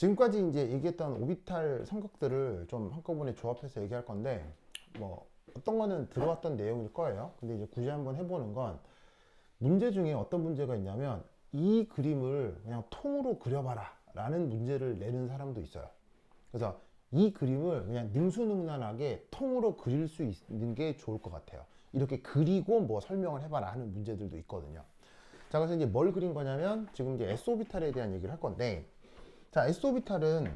지금까지 이제 얘기했던 오비탈 삼각들을 좀 한꺼번에 조합해서 얘기할 건데, 뭐 어떤 거는 들어왔던 내용일 거예요. 근데 이제 굳이 한번 해보는 건, 문제 중에 어떤 문제가 있냐면 이 그림을 그냥 통으로 그려봐라 라는 문제를 내는 사람도 있어요. 그래서 이 그림을 그냥 능수능란하게 통으로 그릴 수 있는 게 좋을 것 같아요. 이렇게 그리고 뭐 설명을 해봐라 하는 문제들도 있거든요. 자, 그래서 이제 뭘 그린 거냐면 지금 이제 S오비탈에 대한 얘기를 할 건데, 자, S오비탈은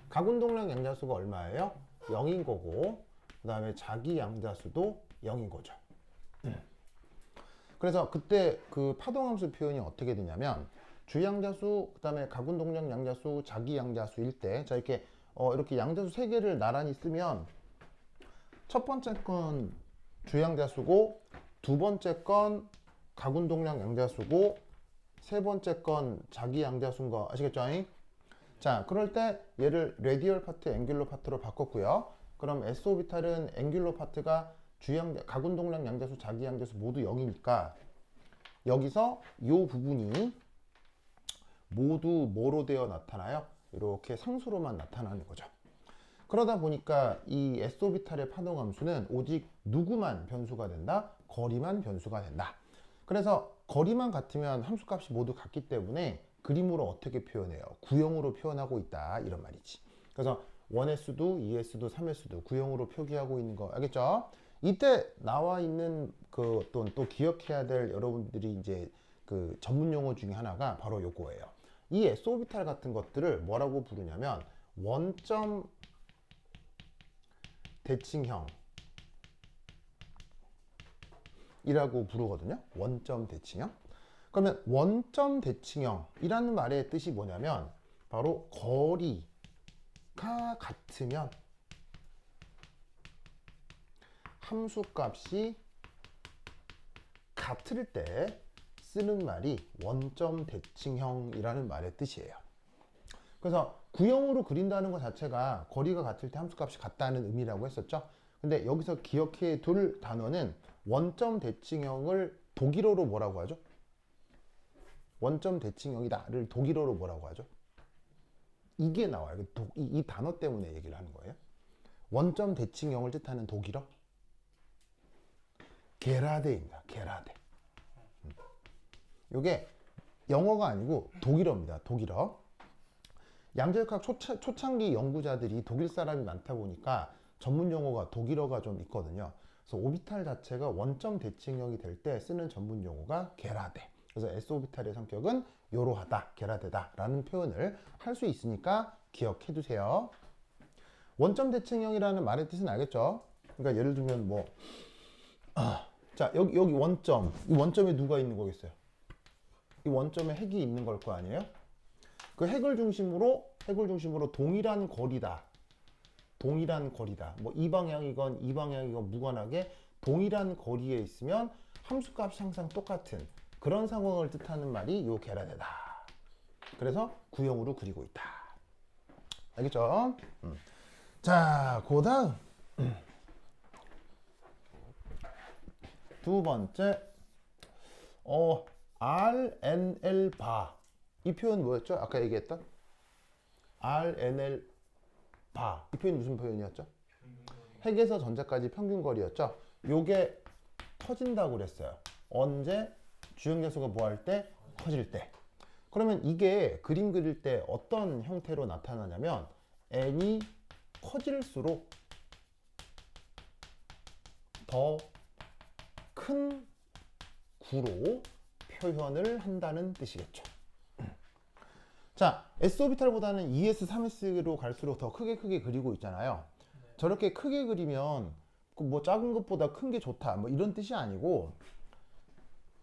각운동량 양자수가 얼마예요? 0인 거고, 그 다음에 자기 양자수도 0인 거죠. 그래서 그때 그 파동함수 표현이 어떻게 되냐면, 주양자수, 그 다음에 각운동량 양자수, 자기 양자수일 때, 자, 이렇게 양자수 3개를 나란히 쓰면, 첫 번째 건 주양자수고, 두 번째 건 각운동량 양자수고, 세 번째 건 자기 양자수인 거 아시겠죠? 자, 그럴 때 얘를 레디얼 파트, 앵귤러 파트로 바꿨고요. 그럼 S오비탈은 앵귤러 파트가 각운동량 양자수, 자기 양자수 모두 0이니까 여기서 이 부분이 모두 뭐로 되어 나타나요? 이렇게 상수로만 나타나는 거죠. 그러다 보니까 이 S오비탈의 파동함수는 오직 누구만 변수가 된다? 거리만 변수가 된다. 그래서 거리만 같으면 함수값이 모두 같기 때문에 그림으로 어떻게 표현해요? 구형으로 표현하고 있다 이런 말이지. 그래서 1S도 2S도 3S도 구형으로 표기하고 있는 거 알겠죠? 이때 나와 있는 또 기억해야 될 여러분들이 이제 그 전문 용어 중에 하나가 바로 요거예요. 이 S오비탈 같은 것들을 뭐라고 부르냐면 원점 대칭형 이라고 부르거든요. 원점 대칭형. 그러면 원점 대칭형이라는 말의 뜻이 뭐냐면 바로 거리가 같으면 함수값이 같을 때 쓰는 말이 원점 대칭형이라는 말의 뜻이에요. 그래서 구형으로 그린다는 것 자체가 거리가 같을 때 함수값이 같다는 의미라고 했었죠. 근데 여기서 기억해 둘 단어는 원점 대칭형을 독일어로 뭐라고 하죠? 원점 대칭형이다를 독일어로 뭐라고 하죠? 이게 나와요. 이 단어 때문에 얘기를 하는 거예요. 원점 대칭형을 뜻하는 독일어? 게라데입니다. 게라데. 이게 영어가 아니고 독일어입니다. 독일어. 양자역학 초창기 연구자들이 독일 사람이 많다 보니까 전문 용어가 독일어가 좀 있거든요. 그래서 오비탈 자체가 원점 대칭형이 될 때 쓰는 전문 용어가 게라데. 그래서 S오비탈의 성격은 요로하다, 게라데다 라는 표현을 할 수 있으니까 기억해 두세요. 원점 대칭형이라는 말의 뜻은 알겠죠? 그러니까 예를 들면 자, 여기 원점, 이 원점에 누가 있는 거겠어요? 이 원점에 핵이 있는 걸 거 아니에요? 그 핵을 중심으로 동일한 거리다. 뭐 이 방향이건 이 방향이건 무관하게 동일한 거리에 있으면 함수값이 항상 똑같은 그런 상황을 뜻하는 말이 요 게라데다. 그래서 구형으로 그리고 있다. 알겠죠? 자, 그 다음 두 번째 RNL 바. 이 표현 뭐였죠? 아까 얘기했던 RNL 바. 이 표현 무슨 표현이었죠? 핵에서 전자까지 평균거리였죠? 요게 커진다고 그랬어요. 언제? 주행자수가 뭐 할 때? 커질 때. 그러면 이게 그림 그릴 때 어떤 형태로 나타나냐면 n이 커질수록 더 큰 구로 표현을 한다는 뜻이겠죠. 자, S오비탈보다는 2S, 3S로 갈수록 더 크게 그리고 있잖아요. 저렇게 크게 그리면 뭐 작은 것보다 큰 게 좋다 뭐 이런 뜻이 아니고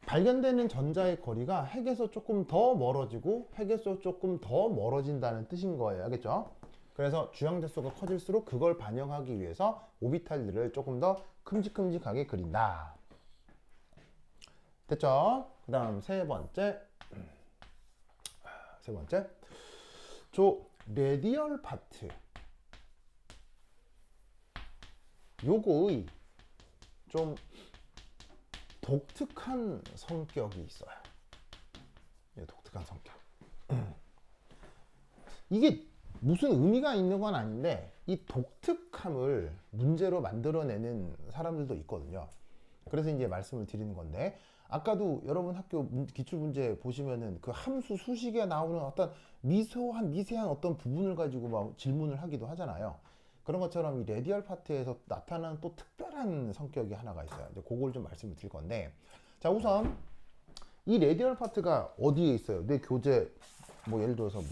발견되는 전자의 거리가 핵에서 조금 더 멀어지고 핵에서 조금 더 멀어진다는 뜻인 거예요. 알겠죠? 그래서 주양자수가 커질수록 그걸 반영하기 위해서 오비탈들을 조금 더 큼직큼직하게 그린다. 됐죠? 그 다음 세 번째 저 레디얼 파트 요거의 좀 독특한 성격이 있어요. 독특한 성격. 이게 무슨 의미가 있는 건 아닌데 이 독특함을 문제로 만들어내는 사람들도 있거든요. 그래서 이제 말씀을 드리는 건데, 아까도 여러분 학교 기출문제 보시면은 그 함수 수식에 나오는 어떤 미세한 어떤 부분을 가지고 막 질문을 하기도 하잖아요. 그런 것처럼 이 레디얼 파트에서 나타나는 또 특별한 성격이 하나가 있어요. 이제 그걸 좀 말씀을 드릴 건데, 자, 우선 이 레디얼 파트가 어디에 있어요? 내 교재, 뭐 예를 들어서 뭐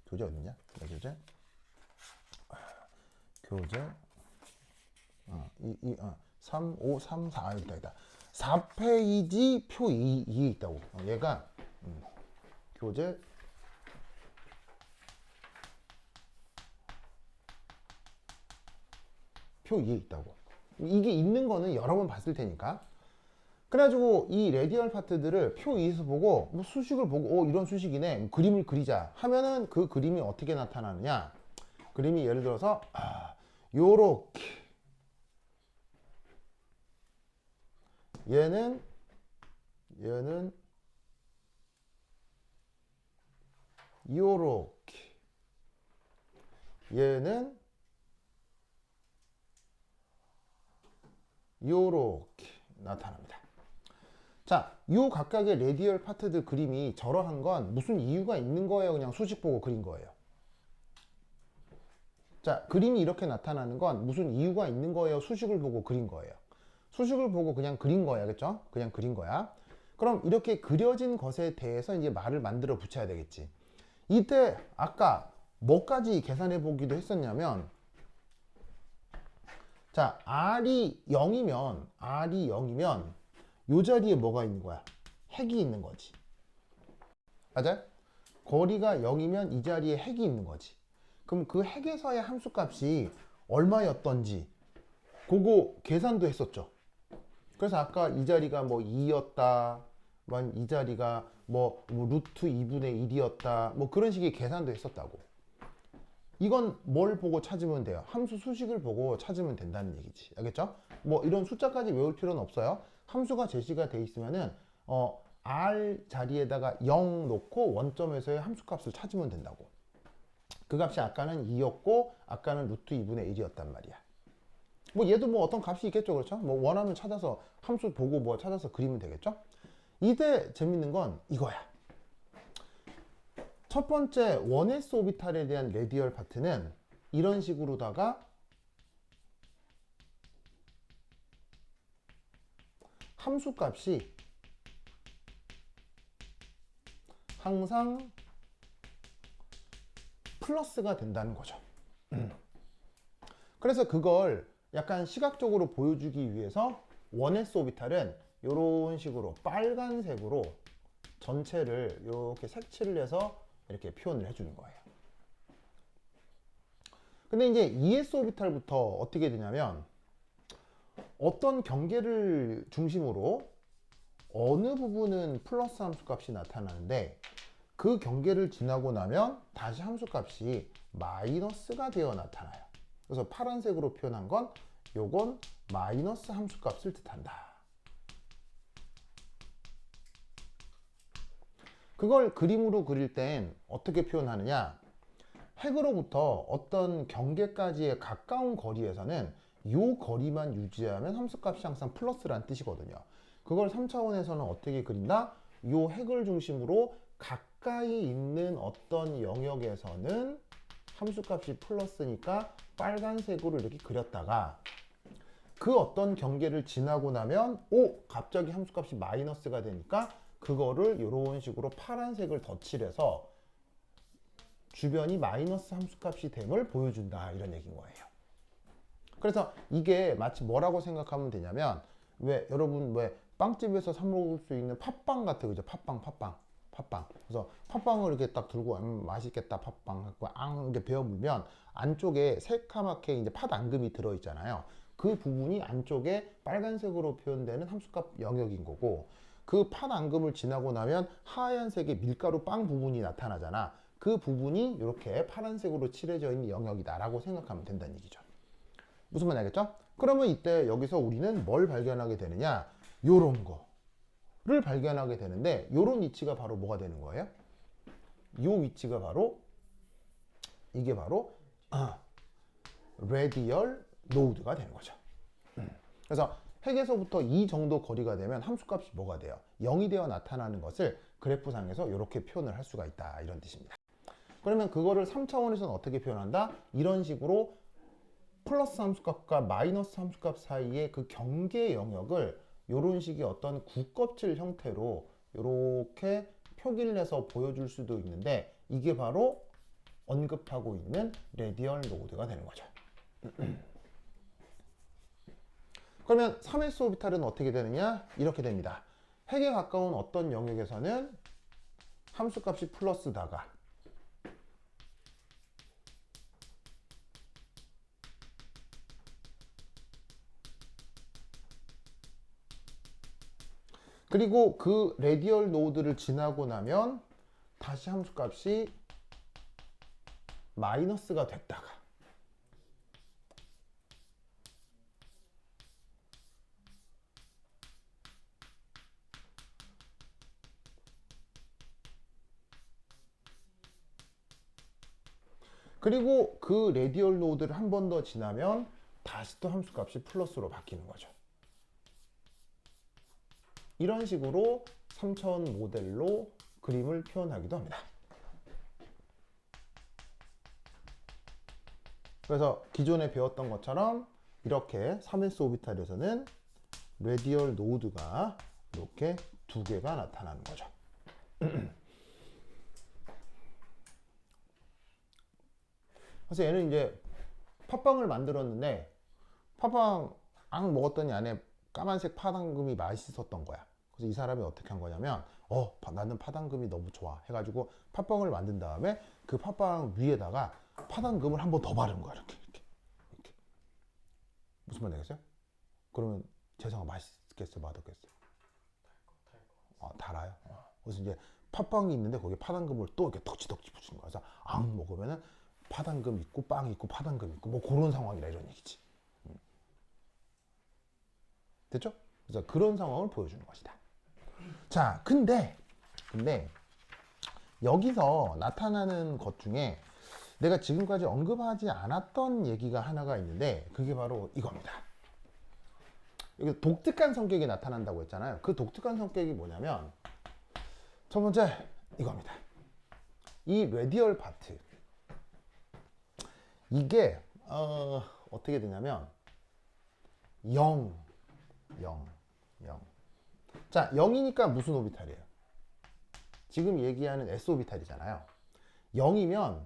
교재 어딨냐? 내 교재 3, 5, 3, 4 여기다 4페이지 표 2에 있다고. 얘가 교재 표 2에 있다고. 이게 있는 거는 여러 번 봤을 테니까. 그래가지고 이 레디얼 파트들을 표 2에서 보고 뭐 수식을 보고 이런 수식이네, 그림을 그리자 하면은 그 그림이 어떻게 나타나느냐. 그림이 예를 들어서 요렇게, 얘는 요렇게, 얘는 요렇게 나타납니다. 자, 요 각각의 레디얼 파트들 그림이 저러한 건 무슨 이유가 있는 거예요? 그냥 수식 보고 그린 거예요? 자, 그림이 이렇게 나타나는 건 무슨 이유가 있는 거예요? 수식을 보고 그린 거예요? 수식을 보고 그냥 그린 거야, 그죠? 그냥 그린 거야. 그럼 이렇게 그려진 것에 대해서 이제 말을 만들어 붙여야 되겠지. 이때 아까 뭐까지 계산해 보기도 했었냐면, 자, R이 0이면 요 자리에 뭐가 있는 거야? 핵이 있는 거지. 맞아요? 거리가 0이면 이 자리에 핵이 있는 거지. 그럼 그 핵에서의 함수값이 얼마였던지 그거 계산도 했었죠. 그래서 아까 이 자리가 뭐 2였다, 이 자리가 뭐 루트 2분의 1이었다, 뭐 그런 식의 계산도 했었다고. 이건 뭘 보고 찾으면 돼요? 함수 수식을 보고 찾으면 된다는 얘기지. 알겠죠? 뭐 이런 숫자까지 외울 필요는 없어요. 함수가 제시가 돼 있으면은 R 자리에다가 0 놓고 원점에서의 함수값을 찾으면 된다고. 그 값이 아까는 2였고 아까는 루트 2분의 1이었단 말이야. 뭐 얘도 뭐 어떤 값이 있겠죠. 그렇죠? 뭐 원하면 찾아서 함수 보고 뭐 찾아서 그리면 되겠죠. 이때 재밌는 건 이거야. 첫 번째 1s 오비탈에 대한 레디얼 파트는 이런 식으로다가 함수값이 항상 플러스가 된다는 거죠. 그래서 그걸 약간 시각적으로 보여주기 위해서 1s 오비탈은 이런 식으로 빨간색으로 전체를 이렇게 색칠을 해서 이렇게 표현을 해주는 거예요. 근데 이제 2s 오비탈부터 어떻게 되냐면, 어떤 경계를 중심으로 어느 부분은 플러스 함수값이 나타나는데 그 경계를 지나고 나면 다시 함수값이 마이너스가 되어 나타나요. 그래서 파란색으로 표현한 건 요건 마이너스 함수값을 뜻한다. 그걸 그림으로 그릴 땐 어떻게 표현하느냐, 핵으로부터 어떤 경계까지의 가까운 거리에서는 이 거리만 유지하면 함수값이 항상 플러스란 뜻이거든요. 그걸 3차원에서는 어떻게 그린다? 이 핵을 중심으로 가까이 있는 어떤 영역에서는 함수값이 플러스니까 빨간색으로 이렇게 그렸다가, 그 어떤 경계를 지나고 나면 갑자기 함수값이 마이너스가 되니까 그거를 이런 식으로 파란색을 덧칠해서 주변이 마이너스 함수값이 됨을 보여준다, 이런 얘기인 거예요. 그래서 이게 마치 뭐라고 생각하면 되냐면, 왜 여러분 왜 빵집에서 사 먹을 수 있는 팥빵 같아요, 그죠? 팥빵. 그래서 팥빵을 이렇게 딱 들고 맛있겠다 팥빵 하고 이렇게 베어 물면 안쪽에 새카맣게 이제 팥 앙금이 들어 있잖아요. 그 부분이 안쪽에 빨간색으로 표현되는 함수값 영역인 거고, 그 팥 앙금을 지나고 나면 하얀색의 밀가루 빵 부분이 나타나잖아. 그 부분이 이렇게 파란색으로 칠해져 있는 영역이다라고 생각하면 된다는 얘기죠. 무슨 말인지 알겠죠? 그러면 이때 여기서 우리는 뭘 발견하게 되느냐, 요런 거를 발견하게 되는데, 요런 위치가 바로 뭐가 되는 거예요? 이 위치가 바로 이게 바로 레디얼 노드가 되는 거죠. 그래서 핵에서부터 이 정도 거리가 되면 함수값이 뭐가 돼요? 0이 되어 나타나는 것을 그래프상에서 이렇게 표현을 할 수가 있다, 이런 뜻입니다. 그러면 그거를 3차원에서는 어떻게 표현한다? 이런 식으로 플러스 함수값과 마이너스 함수값 사이의 그 경계 영역을 이런 식의 어떤 구껍질 형태로 이렇게 표기를 해서 보여줄 수도 있는데, 이게 바로 언급하고 있는 레디얼 노드가 되는 거죠. 그러면 3s 오비탈은 어떻게 되느냐? 이렇게 됩니다. 핵에 가까운 어떤 영역에서는 함수값이 플러스다가 그리고 그 레디얼 노드를 지나고 나면 다시 함수값이 마이너스가 됐다가 그리고 그 레디얼 노드를 한 번 더 지나면 다시 또 함수값이 플러스로 바뀌는 거죠. 이런 식으로 3차원 모델로 그림을 표현하기도 합니다. 그래서 기존에 배웠던 것처럼 이렇게 3s 오비탈에서는 레디얼 노드가 이렇게 두 개가 나타나는 거죠. 그래서 얘는 이제 팥빵을 만들었는데 팥빵 앙 먹었더니 안에 까만색 파당금이 맛있었던 거야. 그래서 이 사람이 어떻게 한 거냐면 나는 파당금이 너무 좋아 해가지고 팥빵을 만든 다음에 그 팥빵 위에다가 파당금을 한 번 더 바른 거야. 이렇게. 무슨 말 되겠어요? 그러면 재성아 맛있겠어, 맛없겠어? 달아요. 그래서 이제 팥빵이 있는데 거기에 파당금을 또 이렇게 덕지덕지 붙이는 거야. 그래서 앙 먹으면은 파당금 있고 빵 있고 파당금 있고 뭐 그런 상황이라 이런 얘기지. 됐죠? 그래서 그런 상황을 보여주는 것이다. 자, 근데 여기서 나타나는 것 중에 내가 지금까지 언급하지 않았던 얘기가 하나가 있는데 그게 바로 이겁니다. 여기 독특한 성격이 나타난다고 했잖아요. 그 독특한 성격이 뭐냐면 첫 번째 이겁니다. 이 레디얼 파트 이게 어떻게 되냐면 0. 자, 0이니까 무슨 오비탈이에요? 지금 얘기하는 S 오비탈이잖아요. 0이면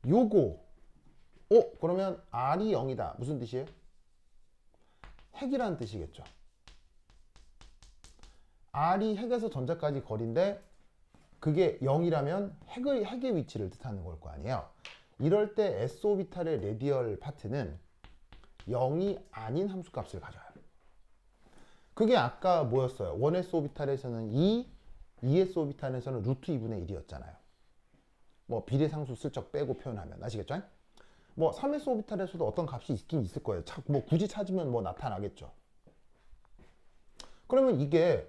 요거 그러면 R이 0이다. 무슨 뜻이에요? 핵이라는 뜻이겠죠. R이 핵에서 전자까지 거리인데 그게 0이라면 핵의 위치를 뜻하는 걸 거 아니에요. 이럴 때 S 오비탈의 레디얼 파트는 0이 아닌 함수값을 가져요. 그게 아까 뭐였어요? 1s 오비탈에서는 2, 2s 오비탈에서는 루트 2분의 1이었잖아요. 뭐 비례상수 슬쩍 빼고 표현하면 아시겠죠? 뭐 3s 오비탈에서도 어떤 값이 있긴 있을 거예요. 뭐 굳이 찾으면 뭐 나타나겠죠. 그러면 이게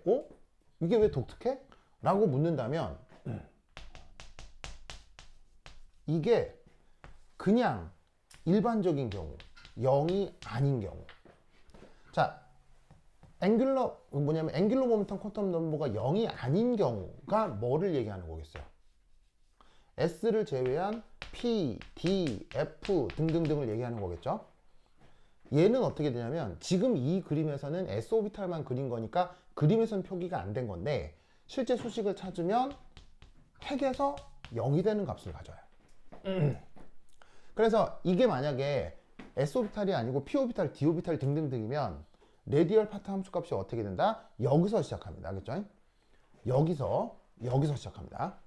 왜 독특해? 라고 묻는다면 이게 그냥 일반적인 경우 0이 아닌 경우 자 앵귤러 모멘텀 퀀텀 넘버가 0이 아닌 경우가 뭐를 얘기하는 거겠어요? S를 제외한 P, D, F 등등등을 얘기하는 거겠죠? 얘는 어떻게 되냐면 지금 이 그림에서는 S 오비탈만 그린 거니까 그림에서는 표기가 안 된 건데 실제 수식을 찾으면 핵에서 0이 되는 값을 가져요. 그래서 이게 만약에 S 오비탈이 아니고 P 오비탈, D 오비탈 등등등이면 레디얼 파트 함수값이 어떻게 된다? 여기서 시작합니다. 알겠죠? 여기서 시작합니다.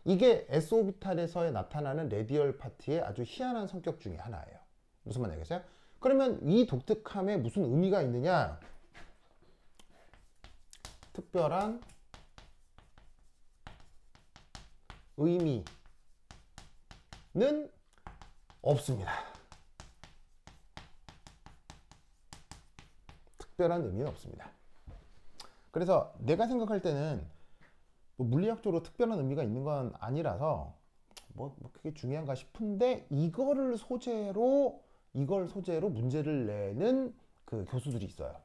이게 S 오비탈에서 나타나는 레디얼 파트의 아주 희한한 성격 중에 하나예요. 무슨 말 알겠어요? 그러면 이 독특함에 무슨 의미가 있느냐? 특별한 의미는 없습니다. 특별한 의미는 없습니다. 그래서 내가 생각할 때는 뭐 물리학적으로 특별한 의미가 있는 건 아니라서 뭐 그게 중요한가 싶은데 이걸 소재로 문제를 내는 그 교수들이 있어요.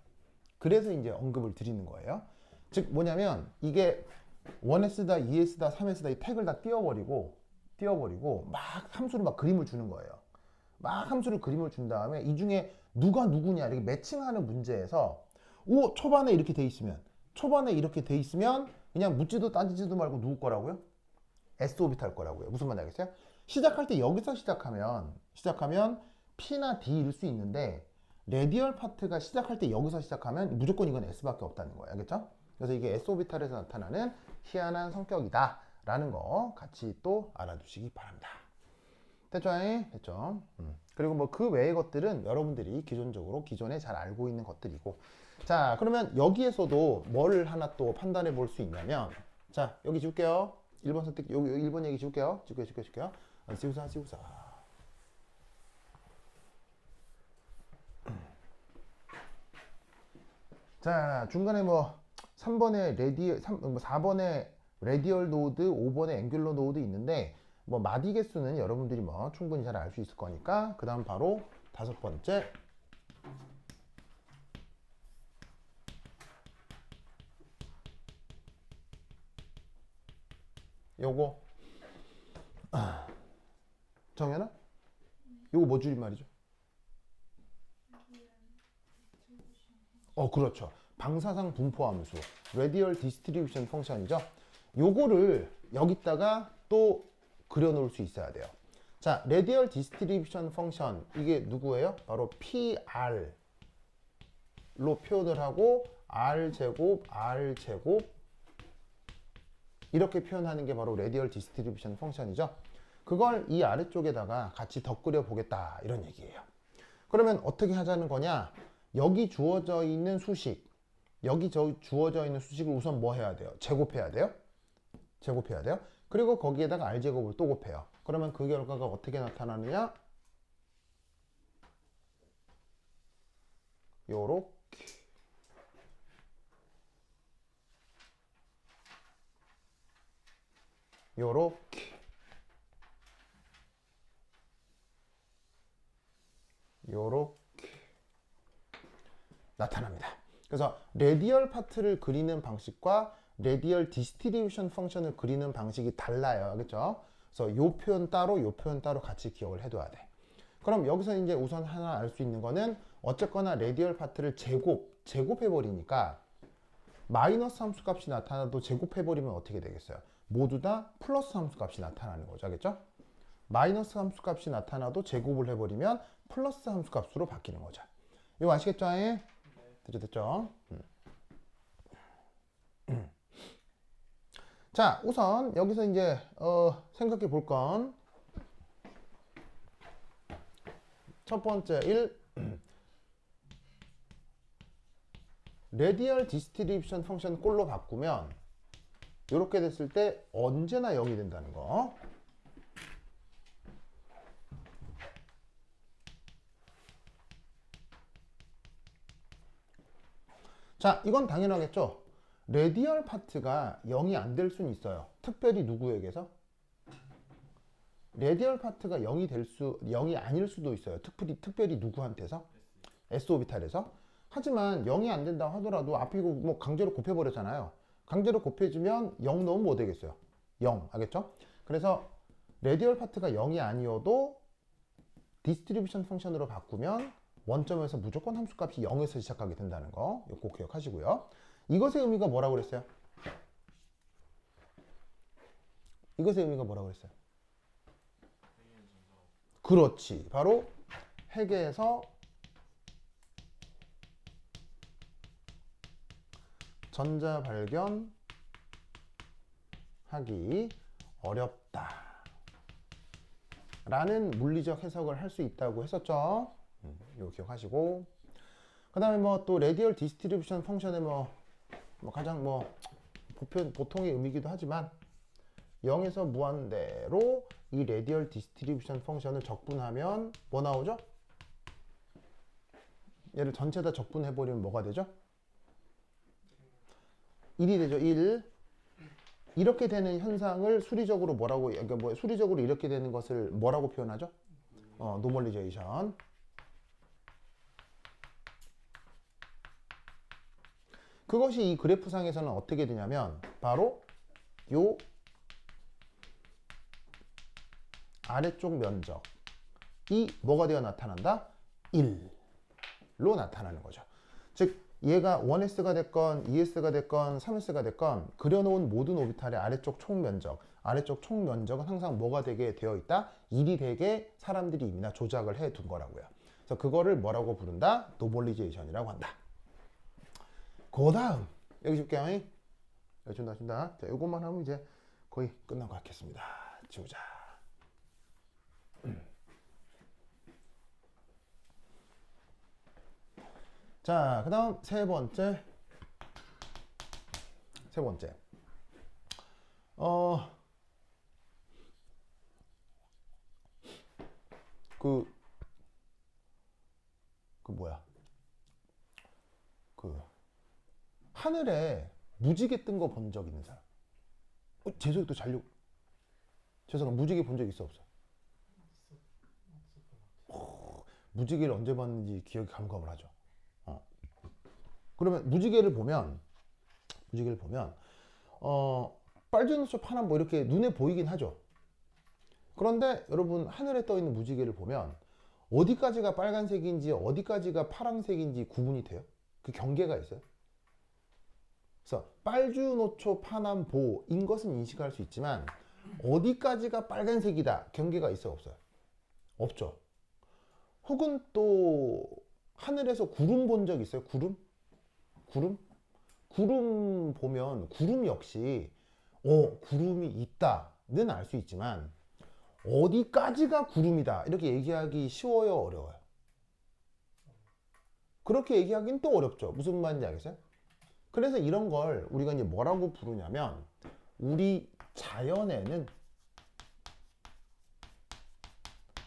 그래서 이제 언급을 드리는 거예요. 즉 뭐냐면 이게 1S다, 2S다, 3S다 이 태그를 다 띄워버리고 막 함수를 막 그림을 주는 거예요. 막 함수를 그림을 준 다음에 이 중에 누가 누구냐 이렇게 매칭하는 문제에서 초반에 이렇게 돼 있으면 그냥 묻지도 따지지도 말고 누구 거라고요? S 오비탈 거라고요. 무슨 말인지 알겠어요? 시작할 때 여기서 시작하면 P나 D일 수 있는데 레디얼 파트가 시작할 때 여기서 시작하면 무조건 이건 S밖에 없다는 거예요. 알겠죠? 그래서 이게 S 오비탈에서 나타나는 희한한 성격이다 라는 거 같이 또 알아두시기 바랍니다. 됐죠? 됐죠? 그리고 뭐 그 외의 것들은 여러분들이 기존에 잘 알고 있는 것들이고, 자 그러면 여기에서도 뭘 하나 또 판단해 볼 수 있냐면, 자 여기 지울게요. 1번 선택, 여기 1번 얘기 지울게요. 지울게요. 지우사. 자 중간에 뭐 3번에 4번에 레디얼 노드, 5번에 앵귤러 노드 있는데 뭐 마디 개수는 여러분들이 뭐 충분히 잘 알 수 있을 거니까 그 다음 바로 5번째 요거 정연아? 요거 뭐 줄임말이죠? 그렇죠. 방사상 분포함수 radial distribution 펑션이죠. 요거를 여기다가 또 그려놓을 수 있어야 돼요. 자, radial distribution 펑션 이게 누구예요? 바로 PR로 표현을 하고 R제곱 이렇게 표현하는 게 바로 radial distribution 펑션이죠. 그걸 이 아래쪽에다가 같이 덧그려 보겠다 이런 얘기예요. 그러면 어떻게 하자는 거냐? 여기 주어져 있는 수식을 우선 뭐 해야 돼요? 제곱해야 돼요. 그리고 거기에다가 R제곱을 또 곱해요. 그러면 그 결과가 어떻게 나타나느냐? 요렇게 나타납니다. 그래서 레디얼 파트를 그리는 방식과 레디얼 디스트리뷰션 펑션을 그리는 방식이 달라요. 그렇죠? 그래서 요 표현 따로 같이 기억을 해둬야 돼. 그럼 여기서 이제 우선 하나 알 수 있는 거는 어쨌거나 레디얼 파트를 제곱해버리니까 마이너스 함수값이 나타나도 제곱해버리면 어떻게 되겠어요? 모두 다 플러스 함수값이 나타나는 거죠. 알겠죠? 마이너스 함수값이 나타나도 제곱을 해버리면 플러스 함수값으로 바뀌는 거죠. 이거 아시겠죠? 됐죠? 자, 우선 여기서 이제 생각해 볼 건 첫 번째 1 레디얼 디스트리뷰션 펑션 꼴로 바꾸면 이렇게 됐을 때 언제나 0이 된다는 거. 자, 이건 당연하겠죠. 레디얼 파트가 0이 안 될 수는 있어요. 특별히 누구에게서? 레디얼 파트가 0이 아닐 수도 있어요. 특별히 누구한테서? S 오비탈에서. 하지만 0이 안 된다고 하더라도 앞에 이거 뭐 강제로 곱해버렸잖아요. 강제로 곱해주면 0 넣으면 뭐 되겠어요? 0. 알겠죠? 그래서 레디얼 파트가 0이 아니어도 디스트리뷰션 펑션으로 바꾸면 원점에서 무조건 함수값이 0에서 시작하게 된다는 거 꼭 기억하시고요. 이것의 의미가 뭐라고 그랬어요? 그렇지. 바로 핵에서 전자 발견하기 어렵다 라는 물리적 해석을 할 수 있다고 했었죠. 이거 기억하시고, 그 다음에 뭐 또 레디얼 디스트리뷰션 펑션의 뭐 가장 보통의 의미이기도 하지만 0에서 무한대로 이 레디얼 디스트리뷰션 펑션을 적분하면 뭐 나오죠? 얘를 전체 다 적분해버리면 뭐가 되죠? 1이 되죠. 1. 이렇게 되는 현상을 수리적으로 뭐라고, 그러니까 뭐 수리적으로 이렇게 되는 것을 뭐라고 표현하죠? 노멀리제이션. 그것이 이 그래프상에서는 어떻게 되냐면 바로 요 아래쪽 면적이 뭐가 되어 나타난다? 1로 나타나는 거죠. 즉 얘가 1s가 됐건 2s가 됐건 3s가 됐건 그려놓은 모든 오비탈의 아래쪽 총면적은 항상 뭐가 되게 되어 있다? 1이 되게 사람들이 이미 조작을 해 둔 거라고요. 그래서 그거를 뭐라고 부른다? 노멀리제이션이라고 한다. 그 다음 여기 줄게요. 여기 준다. 자, 요것만 하면 이제 거의 끝난 것 같겠습니다. 지우자. 자, 그 다음 세 번째. 뭐야. 하늘에 무지개 뜬 거 본 적 있는 사람? 재석이 또 잘려. 재석아 무지개 본 적 있어 없어? 무지개를 언제 봤는지 기억이 가물가물하죠. 그러면 무지개를 보면 빨주노초 파란 뭐 이렇게 눈에 보이긴 하죠. 그런데 여러분 하늘에 떠 있는 무지개를 보면 어디까지가 빨간색인지 어디까지가 파란색인지 구분이 돼요? 그 경계가 있어요. 그래서 빨주노초 파남보인 것은 인식할 수 있지만 어디까지가 빨간색이다 경계가 있어 없어요? 없죠. 혹은 또 하늘에서 구름 본 적 있어요? 구름 보면 구름 역시 구름이 있다는 알 수 있지만 어디까지가 구름이다 이렇게 얘기하기 쉬워요, 어려워요? 그렇게 얘기하기는 또 어렵죠. 무슨 말인지 알겠어요? 그래서 이런 걸 우리가 이제 뭐라고 부르냐면 우리 자연에는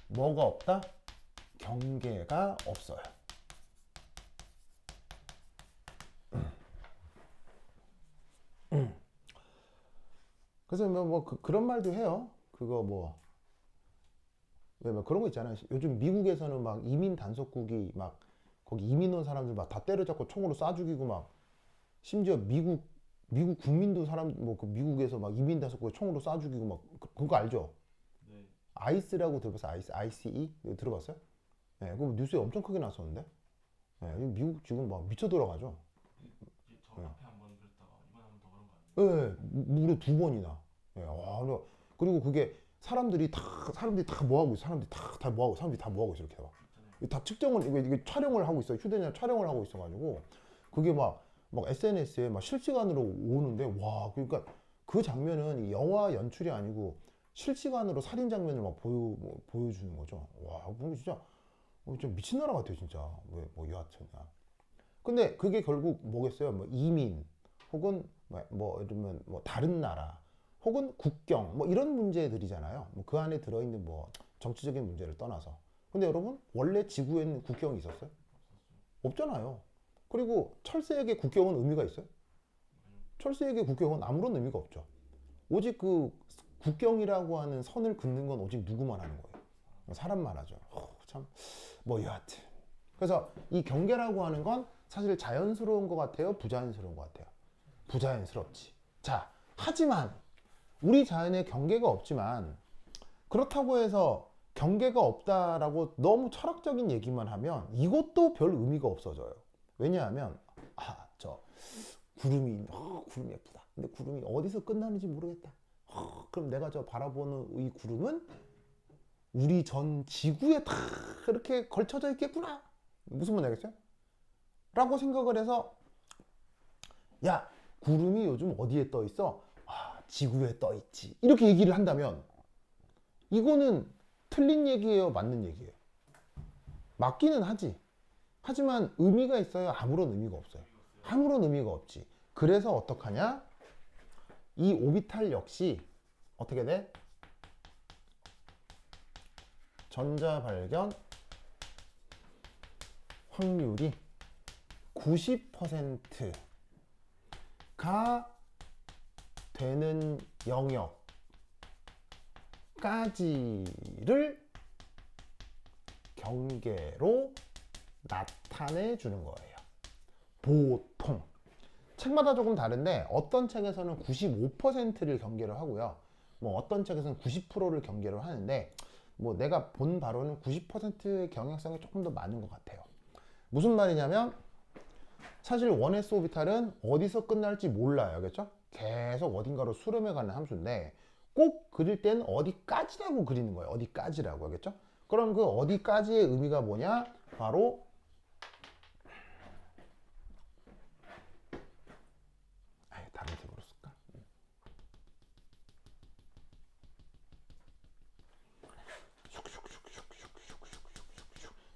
뭐가 없다? 경계가 없어요. 그래서 그런 말도 해요. 그거 왜 그런 거 있잖아요. 요즘 미국에서는 막 이민 단속국이 막 거기 이민 온 사람들 막 다 때려잡고 총으로 쏴 죽이고 막 심지어 미국 국민도 사람 그 미국에서 막 이민 단속국에 총으로 쏴 죽이고 막 그거 알죠? 네. 아이스라고 들어봤어요? ICE 들어봤어요? 네, 그거 뉴스에 엄청 크게 나왔었는데. 네, 미국 지금 막 미쳐 돌아가죠. 저 앞에 한번 그랬다가 이번에 한번 더 그런 거 아니에요? 네, 무려 2번이나. 네, 그리고 그게 사람들이 다 뭐 하고 있어? 사람들이 다 뭐 하고 있어? 이렇게 봐. 다 측정을 이게 촬영을 하고 있어. 휴대전화 촬영을 하고 있어가지고 그게 막 SNS에 막 실시간으로 오는데 와 그러니까 그 장면은 영화 연출이 아니고 실시간으로 살인 장면을 막 보여주는 거죠. 와 보면 진짜 좀 미친 나라 같아요 진짜. 왜 여하튼야. 근데 그게 결국 뭐겠어요? 이민 혹은 이러면 다른 나라 혹은 국경 이런 문제들이잖아요. 그 안에 들어있는 정치적인 문제를 떠나서. 근데 여러분 원래 지구에는 국경이 있었어요? 없잖아요. 그리고 철새에게 국경은 의미가 있어요? 철새에게 국경은 아무런 의미가 없죠. 오직 그 국경이라고 하는 선을 긋는 건 오직 누구만 하는 거예요? 사람만 하죠. 참 여하튼 그래서 이 경계라고 하는 건 사실 자연스러운 것 같아요? 부자연스러운 것 같아요? 부자연스럽지. 자, 하지만 우리 자연에 경계가 없지만 그렇다고 해서 경계가 없다라고 너무 철학적인 얘기만 하면 이것도 별 의미가 없어져요. 왜냐하면 저 구름이 예쁘다. 근데 구름이 어디서 끝나는지 모르겠다. 그럼 내가 저 바라보는 이 구름은 우리 전 지구에 다 이렇게 걸쳐져 있겠구나. 무슨 말인지 알겠어요? 라고 생각을 해서 야 구름이 요즘 어디에 떠 있어? 지구에 떠 있지. 이렇게 얘기를 한다면 이거는 틀린 얘기예요? 맞는 얘기예요? 맞기는 하지. 하지만 의미가 있어요? 아무런 의미가 없어요. 아무런 의미가 없지. 그래서 어떡하냐? 이 오비탈 역시 어떻게 돼? 전자 발견 확률이 90%가 되는 영역까지를 경계로 나타내 주는 거예요. 보통 책마다 조금 다른데 어떤 책에서는 95%를 경계로 하고요. 뭐 어떤 책에서는 90%를 경계로 하는데 뭐 내가 본 바로는 90%의 경향성이 조금 더 많은 것 같아요. 무슨 말이냐면 사실 1s 오비탈은 어디서 끝날지 몰라요. 그렇죠? 계속 어딘가로 수렴해가는 함수인데 꼭 그릴 때는 어디까지라고 그리는 거예요. 어디까지라고. 알겠죠? 그럼 그 어디까지의 의미가 뭐냐? 바로 다른 색으로 쓸까?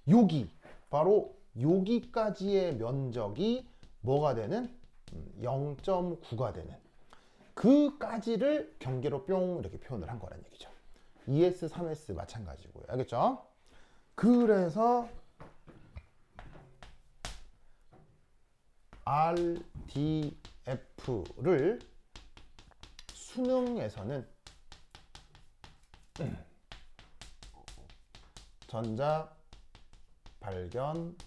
여기 바로 여기까지의 면적이 뭐가 되는? 0.9가 되는 그까지를 경계로 뿅 이렇게 표현을 한 거란 얘기죠. 2s, 3s 마찬가지고요. 알겠죠? 그래서 RDF를 수능에서는 전자 발견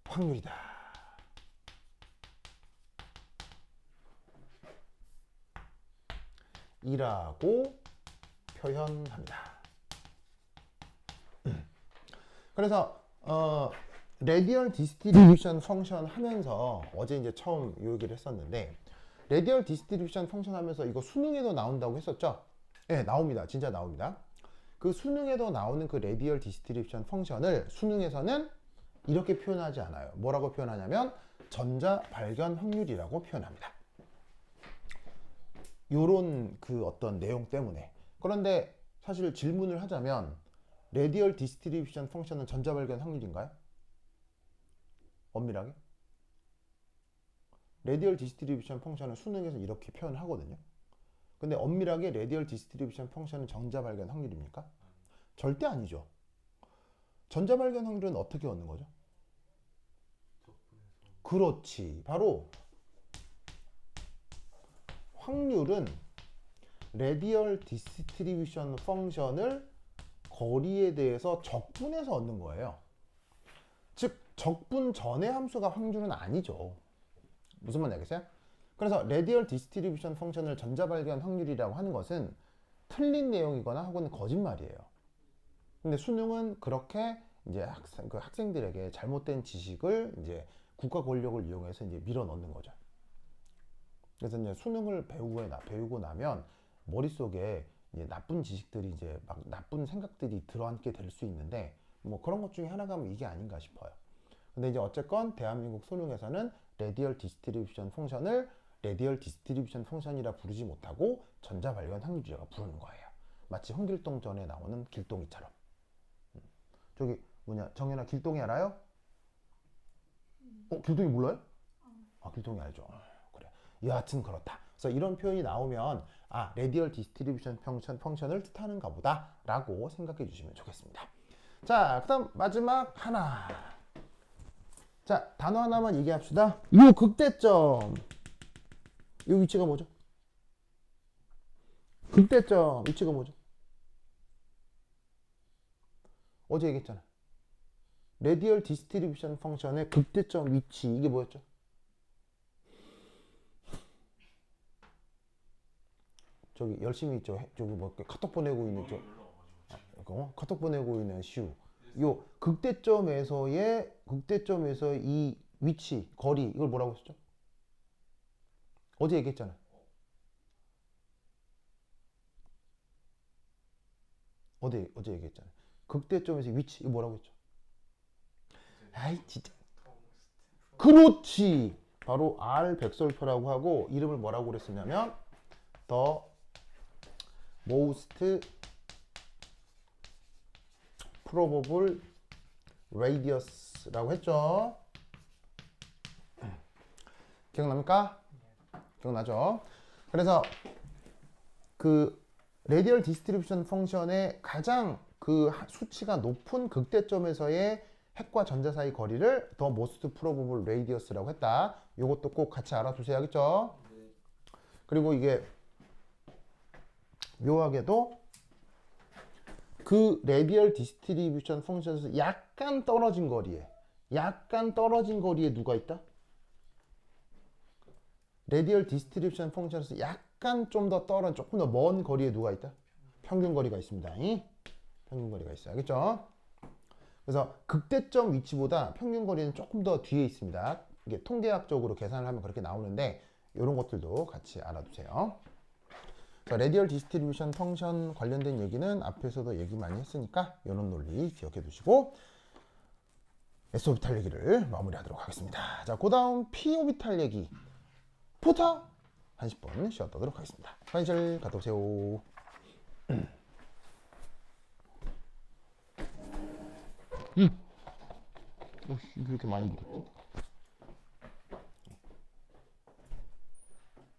확률이다 이라고 표현합니다. 그래서 레디얼 디스트리뷰션 펑션 하면서 어제 이제 처음 이 얘기를 했었는데 레디얼 디스트리뷰션 펑션 하면서 이거 수능에도 나온다고 했었죠? 네, 나옵니다. 진짜 나옵니다. 그 수능에도 나오는 그 레디얼 디스트리뷰션 펑션을 수능에서는 이렇게 표현하지 않아요. 뭐라고 표현하냐면 전자 발견 확률이라고 표현합니다. 요런 그 어떤 내용 때문에. 그런데 사실 질문을 하자면 레디얼 디스트리뷰션 펑션은 전자 발견 확률인가요? 엄밀하게? 레디얼 디스트리뷰션 펑션은 수능에서 이렇게 표현하거든요. 근데 엄밀하게 레디얼 디스트리뷰션 펑션은 전자 발견 확률입니까? 절대 아니죠. 전자 발견 확률은 어떻게 얻는 거죠? 그렇지. 바로 확률은 레디얼 디스트리뷰션 펑션을 거리에 대해서 적분해서 얻는 거예요. 즉 적분 전의 함수가 확률은 아니죠. 무슨 말인지 알겠어요? 그래서 레디얼 디스트리뷰션 펑션을 전자 발견 확률이라고 하는 것은 틀린 내용이거나 혹은 거짓말이에요. 근데 수능은 그렇게 이제 학생들에게 잘못된 지식을 이제 국가 권력을 이용해서 이제 밀어 넣는 거죠. 그래서 이제 수능을 배우고 나면 머릿속에 이제 나쁜 지식들이 이제 막 나쁜 생각들이 들어앉게 될 수 있는데 뭐 그런 것 중에 하나가 이게 아닌가 싶어요. 근데 이제 어쨌건 대한민국 수능에서는 레디얼 디스트리뷰션 펑션을 레디얼 디스트리뷰션 펑션이라 부르지 못하고 전자 발견 확률이라고 부르는 거예요. 마치 홍길동 전에 나오는 길동이처럼. 저기 뭐냐 정연아 길동이 알아요? 길동이 몰라요? 길동이 알죠. 그래. 여하튼 그렇다. 그래서 이런 표현이 나오면 레디얼 디스트리뷰션 펑션을 뜻하는가 보다 라고 생각해 주시면 좋겠습니다. 자, 그 다음 마지막 하나. 자, 단어 하나만 얘기합시다. 요 극대점. 요 위치가 뭐죠? 극대점 위치가 뭐죠? 어제 얘기했잖아. 레디얼 디스트리뷰션 펑션의 극대점 위치 이게 뭐였죠? 저기 열심히 있죠. 저기 뭐 카톡 보내고 있는 카톡 보내고 있는 슈. 요 극대점에서의 이 위치, 거리 이걸 뭐라고 했죠? 어제 얘기했잖아. 어제 얘기했잖아. 극대점에서 위치 이거 뭐라고 했죠? 아이 진짜. 그렇지. 바로 R 백설표라고 하고 이름을 뭐라고 그랬었냐면 the most probable radius라고 했죠. 기억납니까? 기억나죠? 그래서 그 레디얼 디스트리뷰션 펑션의 가장 그 수치가 높은 극대점에서의 핵과 전자 사이 거리를 the most probable radius라고 했다. 이것도 꼭 같이 알아두셔야겠죠? 그리고 이게 묘하게도 그 레디얼 디스트리뷰션 펑션에서 약간 떨어진 거리에 누가 있다? 레디얼 디스트리뷰션 펑션에서 약간 좀 더 떨어진 조금 더 먼 거리에 누가 있다? 평균 거리가 있습니다. 평균 거리가 있어요. 알겠죠? 그래서 극대점 위치보다 평균 거리는 조금 더 뒤에 있습니다. 이게 통계학적으로 계산을 하면 그렇게 나오는데 이런 것들도 같이 알아두세요. 자, 레디얼 디스트리뷰션 펑션 관련된 얘기는 앞에서도 얘기 많이 했으니까 이런 논리 기억해 두시고 S오비탈 얘기를 마무리하도록 하겠습니다. 자, 그 다음 P오비탈 얘기부터 한 10분 쉬었다도록 하겠습니다. 화장실 갔다 오세요. 이게 이렇게 많이 묻었지?